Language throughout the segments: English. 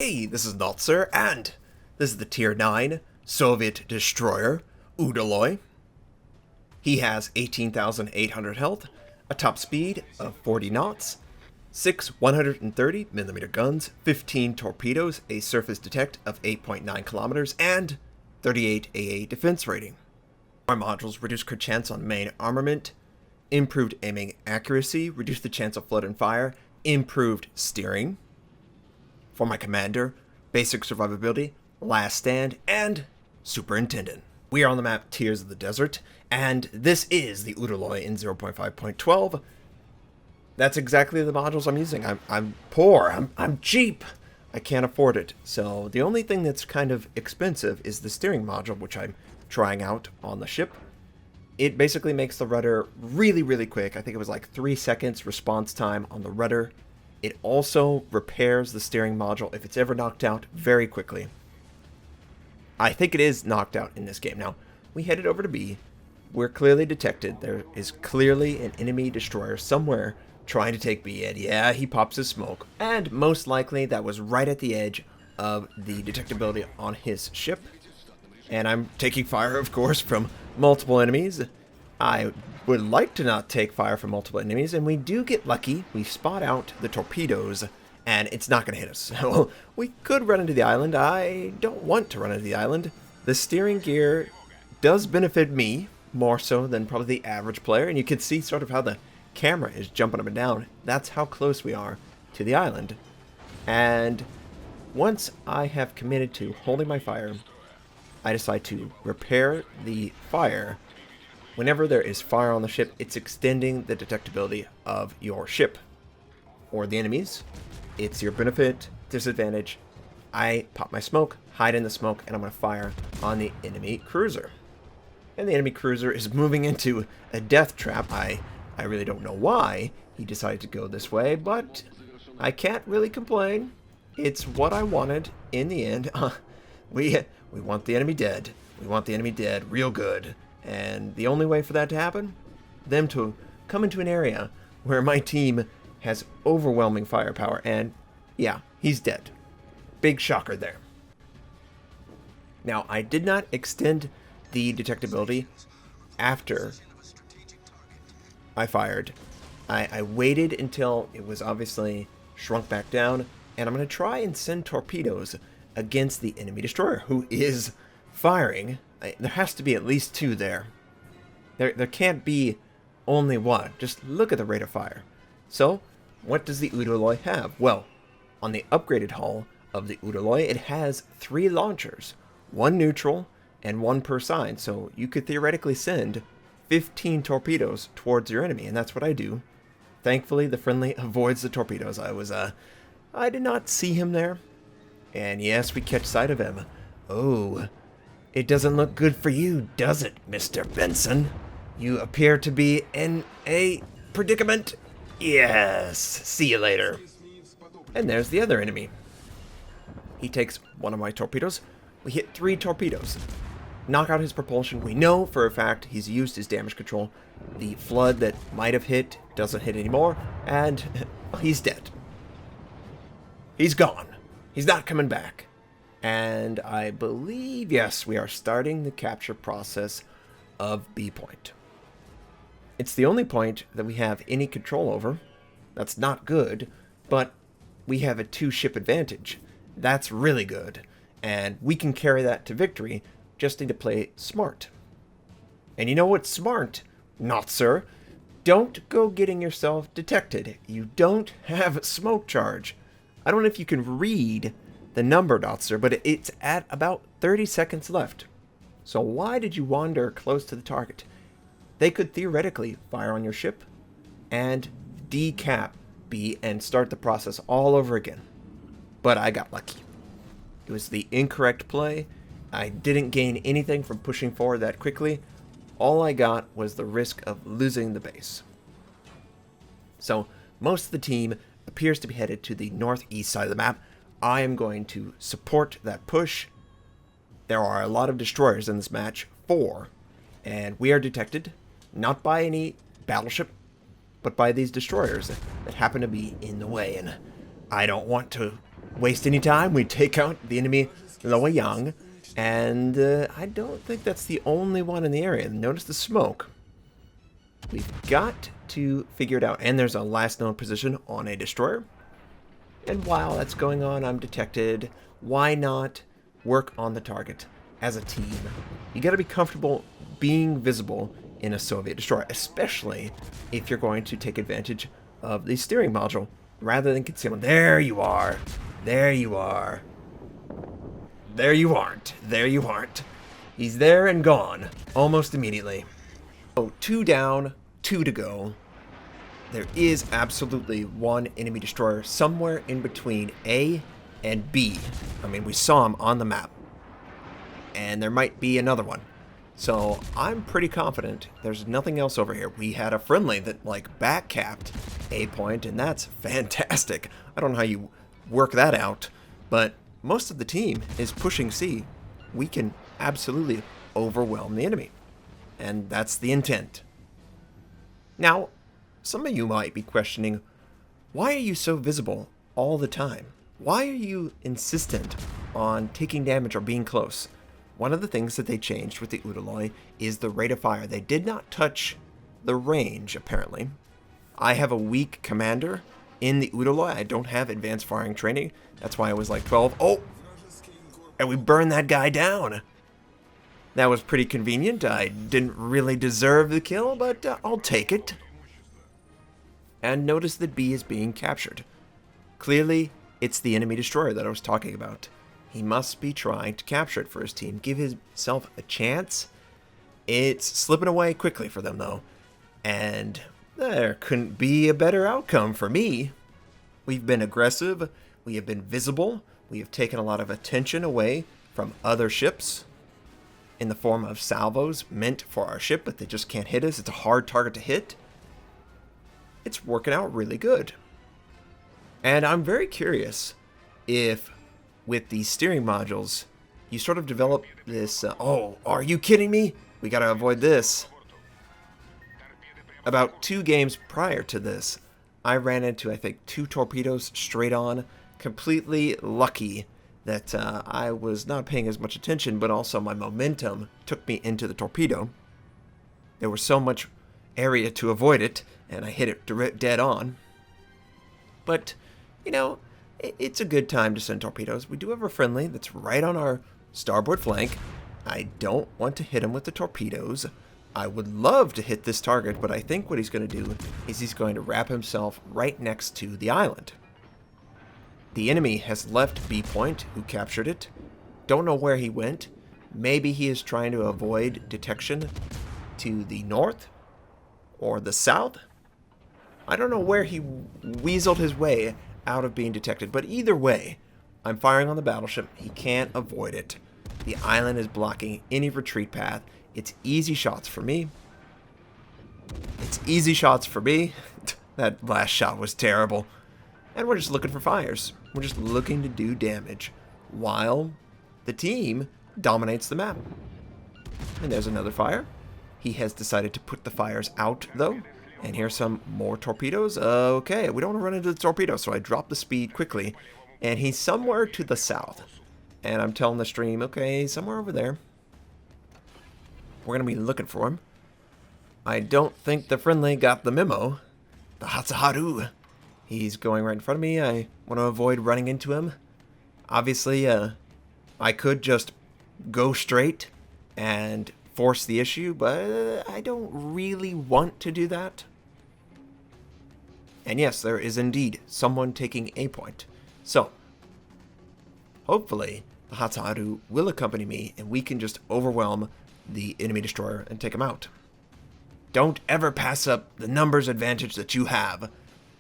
Hey, this is Notser, and this is the Tier 9 Soviet destroyer, Udaloi. He has 18,800 health, a top speed of 40 knots, 6 130mm guns, 15 torpedoes, a surface detect of 8.9 kilometers, and 38 AA defense rating. Our modules reduce crit chance on main armament, improved aiming accuracy, reduce the chance of flood and fire, improved steering. For my commander, basic survivability, last stand, and superintendent. We are on the map Tears of the Desert, and this is the Udaloi in 0.5.12. That's exactly the modules I'm using. I'm poor, I'm cheap. I can't afford it. So the only thing that's kind of expensive is the steering module, which I'm trying out on the ship. It basically makes the rudder really quick. I think it was like 3 seconds response time on the rudder. It also repairs the steering module if it's ever knocked out very quickly. I think it is knocked out in this game. Now, we headed over to B. We're clearly detected. There is clearly an enemy destroyer somewhere trying to take B, and yeah, he pops his smoke. And most likely that was right at the edge of the detectability on his ship. And I'm taking fire, of course, from multiple enemies. I would like to not take fire from multiple enemies, and we do get lucky. We spot out the torpedoes, and it's not going to hit us. So we could run into the island. I don't want to run into the island. The steering gear does benefit me more so than probably the average player, and you can see sort of how the camera is jumping up and down. That's how close we are to the island. And once I have committed to holding my fire, I decide to repair the fire. Whenever there is fire on the ship, it's extending the detectability of your ship or the enemies. It's your benefit, disadvantage. I pop my smoke, hide in the smoke, and I'm going to fire on the enemy cruiser. And the enemy cruiser is moving into a death trap. I really don't know why he decided to go this way, but I can't really complain. It's what I wanted in the end. We want the enemy dead. We want the enemy dead real good. And the only way for that to happen, them to come into an area where my team has overwhelming firepower, and yeah, he's dead. Big shocker there. Now, I did not extend the detectability after I fired. I waited until it was obviously shrunk back down, and I'm going to try and send torpedoes against the enemy destroyer, who is firing. There has to be at least 2 there. There can't be only 1. Just look at the rate of fire. So, what does the Udaloi have? Well, on the upgraded hull of the Udaloi, it has 3 launchers. 1 neutral and 1 per side. So you could theoretically send 15 torpedoes towards your enemy, and that's what I do. Thankfully, the friendly avoids the torpedoes. I did not see him there. And yes, we catch sight of him. Oh, it doesn't look good for you, does it, Mr. Benson? You appear to be in a predicament. Yes, see you later. And there's the other enemy. He takes 1 of my torpedoes. We hit 3 torpedoes. Knock out his propulsion. We know for a fact he's used his damage control. The flood that might have hit doesn't hit anymore, and he's dead. He's gone. He's not coming back. And I believe, yes, we are starting the capture process of B point. It's the only point that we have any control over. That's not good, but we have a 2-ship advantage. That's really good, and we can carry that to victory. Just need to play smart. And you know what's smart? Notser. Don't go getting yourself detected. You don't have smoke charge. I don't know if you can read the number, Notser, but it's at about 30 seconds left. So why did you wander close to the target? They could theoretically fire on your ship and decap B and start the process all over again. But I got lucky. It was the incorrect play. I didn't gain anything from pushing forward that quickly. All I got was the risk of losing the base. So most of the team appears to be headed to the northeast side of the map. I am going to support that push. There are a lot of destroyers in this match, 4, and we are detected, not by any battleship, but by these destroyers that happen to be in the way, and I don't want to waste any time. We take out the enemy Loyang, and I don't think that's the only one in the area. Notice the smoke. We've got to figure it out. And there's a last known position on a destroyer. And while that's going on, I'm detected. Why not work on the target as a team? You got to be comfortable being visible in a Soviet destroyer, especially if you're going to take advantage of the steering module rather than concealment. There you are. There you are. There you aren't. There you aren't. He's there and gone almost immediately. So 2 down, 2 to go. There is absolutely one enemy destroyer somewhere in between A and B. I mean, we saw him on the map. And there might be another one. So I'm pretty confident there's nothing else over here. We had a friendly that like backcapped A point, and that's fantastic. I don't know how you work that out, but most of the team is pushing C. We can absolutely overwhelm the enemy. And that's the intent. Now, some of you might be questioning, why are you so visible all the time? Why are you insistent on taking damage or being close? One of the things that they changed with the Udaloi is the rate of fire. They did not touch the range, apparently. I have a weak commander in the Udaloi. I don't have advanced firing training. That's why I was like 12. Oh! And we burned that guy down. That was pretty convenient. I didn't really deserve the kill, but I'll take it. And notice that B is being captured. Clearly, it's the enemy destroyer that I was talking about. He must be trying to capture it for his team. Give himself a chance. It's slipping away quickly for them, though. And there couldn't be a better outcome for me. We've been aggressive. We have been visible. We have taken a lot of attention away from other ships in the form of salvos meant for our ship, but they just can't hit us. It's a hard target to hit. It's working out really good. And I'm very curious if with these steering modules, you sort of develop this, oh, are you kidding me? We gotta avoid this. About 2 games prior to this, I ran into, I think, 2 torpedoes straight on. Completely lucky that I was not paying as much attention, but also my momentum took me into the torpedo. There was so much area to avoid it, and I hit it dead on. But, you know, it's a good time to send torpedoes. We do have a friendly that's right on our starboard flank. I don't want to hit him with the torpedoes. I would love to hit this target, but I think what he's going to do is he's going to wrap himself right next to the island. The enemy has left B point, who captured it. Don't know where he went. Maybe he is trying to avoid detection to the north or the south. I don't know where he weaseled his way out of being detected, but either way, I'm firing on the battleship. He can't avoid it. The island is blocking any retreat path. It's easy shots for me. It's easy shots for me. That last shot was terrible. And we're just looking for fires. We're just looking to do damage while the team dominates the map. And there's another fire. He has decided to put the fires out, though. And here's some more torpedoes. Okay, we don't want to run into the torpedo, so I drop the speed quickly. And he's somewhere to the south. And I'm telling the stream, okay, somewhere over there. We're going to be looking for him. I don't think the friendly got the memo. The Hatsuharu. He's going right in front of me. I want to avoid running into him. Obviously, I could just go straight and force the issue, but I don't really want to do that. And yes, there is indeed someone taking A point. So, hopefully, the Hatsuharu will accompany me and we can just overwhelm the enemy destroyer and take him out. Don't ever pass up the numbers advantage that you have.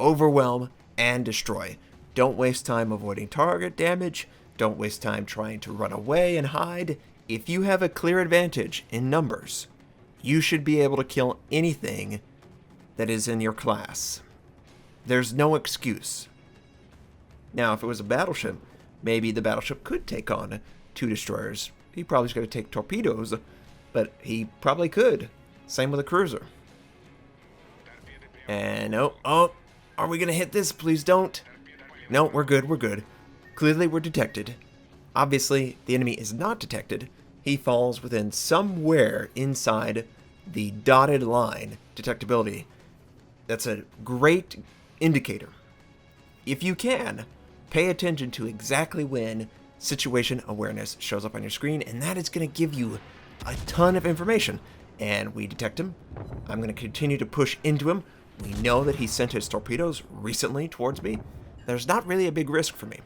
Overwhelm and destroy. Don't waste time avoiding target damage. Don't waste time trying to run away and hide. If you have a clear advantage in numbers, you should be able to kill anything that is in your class. There's no excuse. Now, if it was a battleship, maybe the battleship could take on 2 destroyers. He probably's going to take torpedoes, but he probably could. Same with a cruiser. And oh, are we going to hit this? Please don't. No, we're good, we're good. Clearly we're detected. Obviously, the enemy is not detected. He falls within somewhere inside the dotted line detectability. That's a great indicator. If you can, pay attention to exactly when situation awareness shows up on your screen, and that is going to give you a ton of information. And we detect him. I'm going to continue to push into him. We know that he sent his torpedoes recently towards me. There's not really a big risk for me.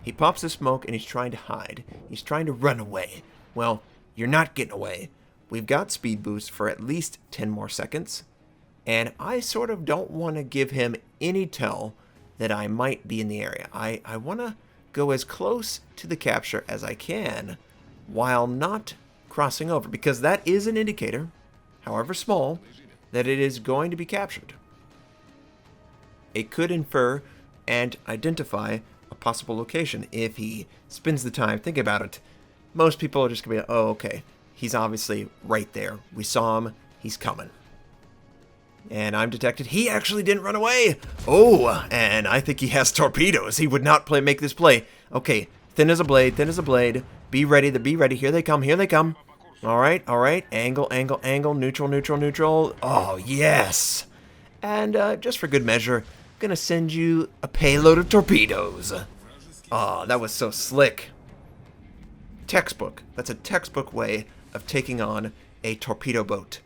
He pops the smoke and he's trying to hide. He's trying to run away. Well, you're not getting away. We've got speed boost for at least 10 more seconds. And I sort of don't want to give him any tell that I might be in the area. I want to go as close to the capture as I can while not crossing over, because that is an indicator, however small, that it is going to be captured. It could infer and identify a possible location if he spends the time. Think about it. Most people are just going to be, oh, okay, he's obviously right there. We saw him. He's coming. And I'm detected. He actually didn't run away. Oh, and I think he has torpedoes. He would not make this play. Okay, thin as a blade, thin as a blade. Be ready, be ready. Here they come, here they come. All right. Angle, angle, angle. Neutral, neutral, neutral. Oh, yes. And just for good measure, I'm going to send you a payload of torpedoes. Oh, that was so slick. Textbook. That's a textbook way of taking on a torpedo boat.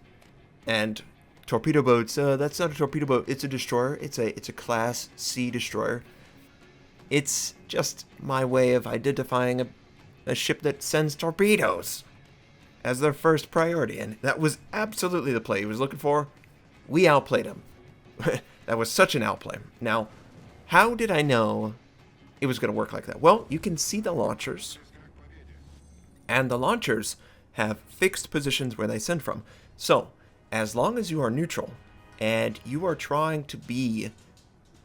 And torpedo boats, that's not a torpedo boat. It's a destroyer. It's a Class C destroyer. It's just my way of identifying a ship that sends torpedoes as their first priority. And that was absolutely the play he was looking for. We outplayed him. That was such an outplay. Now, how did I know it was going to work like that? Well, you can see the launchers. And the launchers have fixed positions where they send from. So, as long as you are neutral and you are trying to be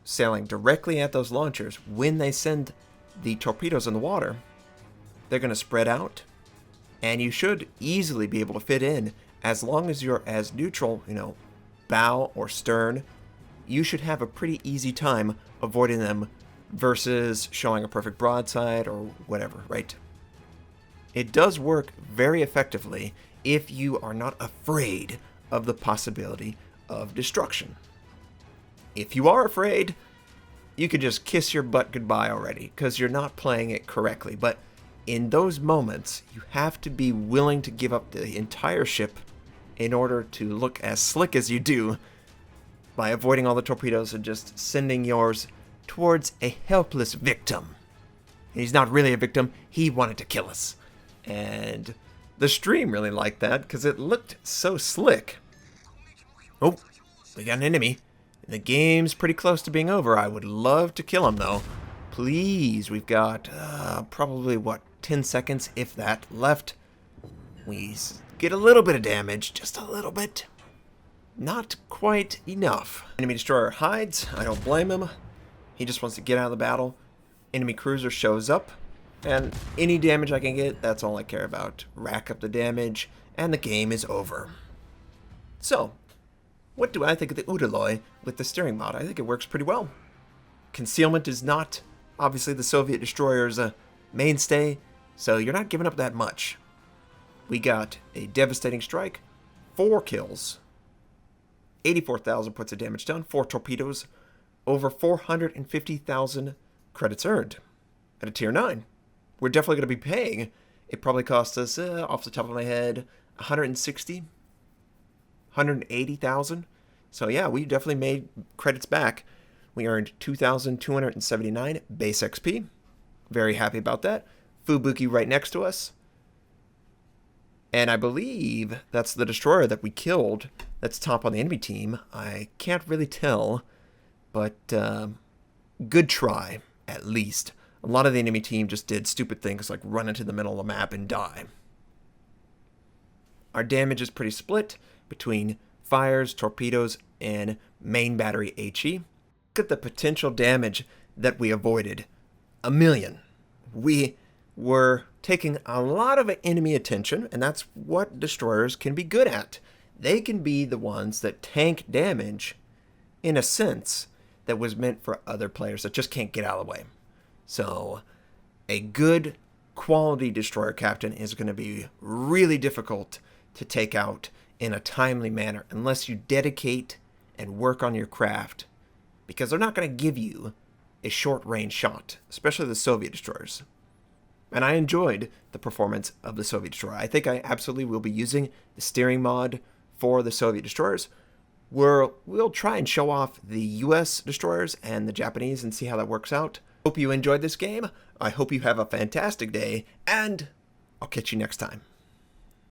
sailing directly at those launchers when they send the torpedoes in the water, they're going to spread out, and you should easily be able to fit in. As long as you're as neutral, bow or stern, you should have a pretty easy time avoiding them versus showing a perfect broadside or whatever, right? It does work very effectively if you are not afraid of the possibility of destruction. If you are afraid, you could just kiss your butt goodbye already, because you're not playing it correctly. But in those moments, you have to be willing to give up the entire ship in order to look as slick as you do by avoiding all the torpedoes and just sending yours towards a helpless victim. And he's not really a victim, he wanted to kill us. And the stream really liked that because it looked so slick. Oh, we got an enemy. The game's pretty close to being over. I would love to kill him, though. Please, we've got probably, 10 seconds, if that, left. We get a little bit of damage, just a little bit. Not quite enough. Enemy destroyer hides. I don't blame him. He just wants to get out of the battle. Enemy cruiser shows up. And any damage I can get, that's all I care about. Rack up the damage, and the game is over. So, what do I think of the Udaloi with the steering mod? I think it works pretty well. Concealment is not, obviously, the Soviet destroyer's mainstay, so you're not giving up that much. We got a devastating strike, 4 kills, 84,000 points of damage done, 4 torpedoes, over 450,000 credits earned at a tier 9. We're definitely going to be paying. It probably cost us, off the top of my head, 180,000. So yeah, we definitely made credits back. We earned 2,279 base XP. Very happy about that. Fubuki right next to us. And I believe that's the destroyer that we killed. That's top on the enemy team. I can't really tell, but good try, at least. A lot of the enemy team just did stupid things like run into the middle of the map and die. Our damage is pretty split between fires, torpedoes, and main battery HE. Look at the potential damage that we avoided. 1 million. We were taking a lot of enemy attention, and that's what destroyers can be good at. They can be the ones that tank damage in a sense that was meant for other players that just can't get out of the way. So a good quality destroyer captain is going to be really difficult to take out in a timely manner unless you dedicate and work on your craft, because they're not going to give you a short-range shot, especially the Soviet destroyers. And I enjoyed the performance of the Soviet destroyer. I think I absolutely will be using the steering mod for the Soviet destroyers. We'll try and show off the US destroyers and the Japanese and see how that works out. Hope you enjoyed this game. I hope you have a fantastic day, and I'll catch you next time.